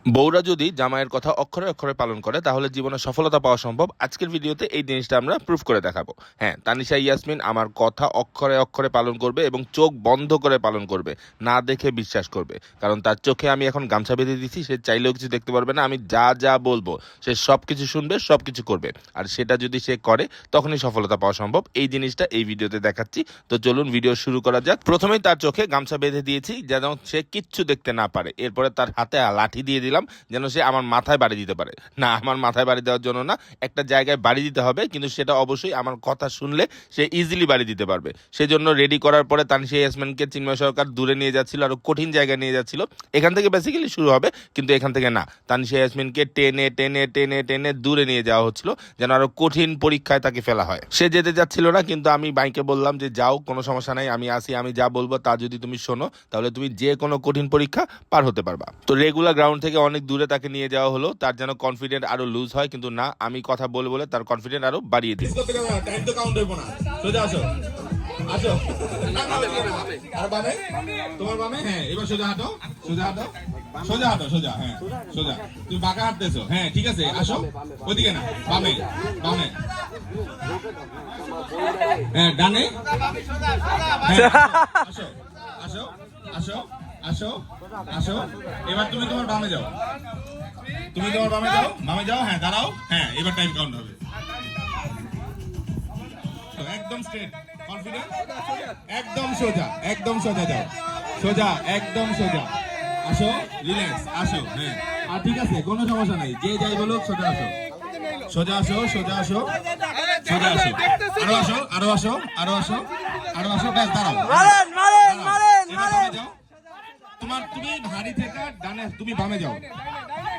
বউরা যদি জামাইয়ের কথা অক্ষরে অক্ষরে পালন করে তাহলে জীবনে সফলতা পাওয়া সম্ভব। আজকের ভিডিওতে এই জিনিসটা আমরা প্রুফ করে দেখাবো। হ্যাঁ, তানিশা ইয়াসমিন আমার কথা অক্ষরে অক্ষরে পালন করবে এবং চোখ বন্ধ করে পালন করবে, না দেখে বিশ্বাস করবে। কারণ তার চোখে আমি এখন গামছা বেঁধে দিচ্ছি, সে চাইলেও কিছু দেখতে পারবে না। আমি যা যা বলবো সে সব কিছু শুনবে, সব কিছু করবে। আর সেটা যদি সে করে তখনই সফলতা পাওয়া সম্ভব। এই জিনিসটা এই ভিডিওতে দেখাচ্ছি। তো চলুন ভিডিও শুরু করা যাক। প্রথমেই তার চোখে গামছা বেঁধে দিয়েছি যেন সে কিচ্ছু দেখতে না পারে। এরপরে তার হাতে লাঠি দিয়ে দিলাম যেন সে আমার মাথায় বাড়ি দিতে পারে। না, আমার মাথায় বাড়ি দেওয়ার জন্য না, একটা জায়গায় বাড়ি দিতে হবে, কিন্তু সেটা অবশ্যই আমার কথা শুনলে সে ইজিলি বাড়ি দিতে পারবে। সেজন্য রেডি করার পরে তানিশা ইয়াসমিনকে চিন্ময় সরকার দূরে নিয়ে যাচ্ছিল, আরো কঠিন জায়গায় নিয়ে যাচ্ছিল। এখান থেকে বেসিক্যালি শুরু হবে, কিন্তু এখান থেকে না, তানিশা ইয়াসমিনকে টেনে টেনে টেনে টেনে দূরে নিয়ে যাওয়া হচ্ছিল যেন আরো কঠিন পরীক্ষায় তাকে ফেলা হয়। সে যেতে যাচ্ছিল না, কিন্তু আমি বাইকে বললাম যে যাও, কোনো সমস্যা নাই, আমি আসি, আমি যা বলবো তা যদি তুমি শোনো তাহলে তুমি যে কোনো কঠিন পরীক্ষা পার হতে পারবা। তো রেগুলার গ্রাউন্ড থেকে অনেক দূরে তাকে নিয়ে যাওয়া হলো, তার যেন কনফিডেন্ট আরো লুজ হয়, কিন্তু না, আমি কথা বলে বলে তার কনফিডেন্ট আরো বাড়িয়ে দিই। তোমার বামে, হ্যাঁ, এবার সোজা হাঁটো, সোজা হাঁটো, সোজা হাঁটো, সোজা, হ্যাঁ, সোজা। তুমি বাঁকা হাঁটতেছো, হ্যাঁ, ঠিক আছে, আসো, ওদিকে না, বামে, বামে, হ্যাঁ, ডানে, হ্যাঁ, আসো, আসো, আসো, আসো, আসো। এবার তুমি তোমার বামে যাও, তুমি তোমার বামে যাও, বামে যাও, হ্যাঁ, দাঁড়াও, হ্যাঁ, এবার টাইম কাউন্ট হবে। একদম স্ট্রেট, কনফিডেন্ট, একদম সোজা, একদম সোজা যাও, সোজা, একদম সোজা, আসো, রিল্যাক্স, আসো, হ্যাঁ, আর ঠিক আছে, কোনো সমস্যা নাই, যে যাই বলুক, সোজা আসো, সোজা আসো, সোজা আসো, সোজা আসো, আরো আসো, আরো আসো, আরো আসো, আরো আসো, ব্যাস, দাঁড়াও, এবার বামে যাও। তুমি হাড়ি থেকে ডানে, তুমি বামে যাও,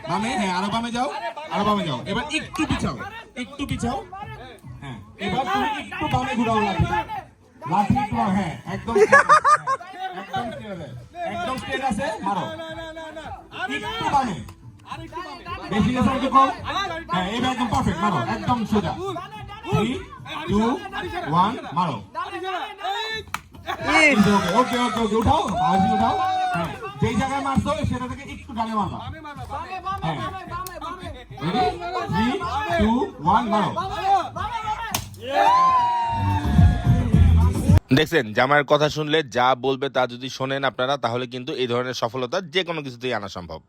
বামে, হ্যাঁ, আরো বামে যাও, আরো বামে যাও, এবার একটু পিছাও, একটু পিছাও, হ্যাঁ, এবার তুমি একটু বামে ঘুরাও, লাঠি, লাঠি একটু, হ্যাঁ, একদম straight আছে, হ্যাঁ, একদম straight আছে, একদম straight আছে, মারো, একটু বামে, বেশি গেছে একটু কম, হ্যাঁ, এবার একদম পারফেক্ট, মারো, একদম সোজা, 3 2 1, মারো। ওকে ওকে ওকে, উঠাও, হাসি উঠাও, হ্যাঁ, যেই জায়গায় মারছো সেটা থেকে একটু ডানে মারবা, হ্যাঁ, রেডি, 3 2 1, মারো। দেখছেন, জামাইয়ের কথা শুনলে যা বলবে তা যদি শোনেন আপনারা, তাহলে কিন্তু এই ধরনের সফলতা যে কোনো কিছুতেই আনা সম্ভব।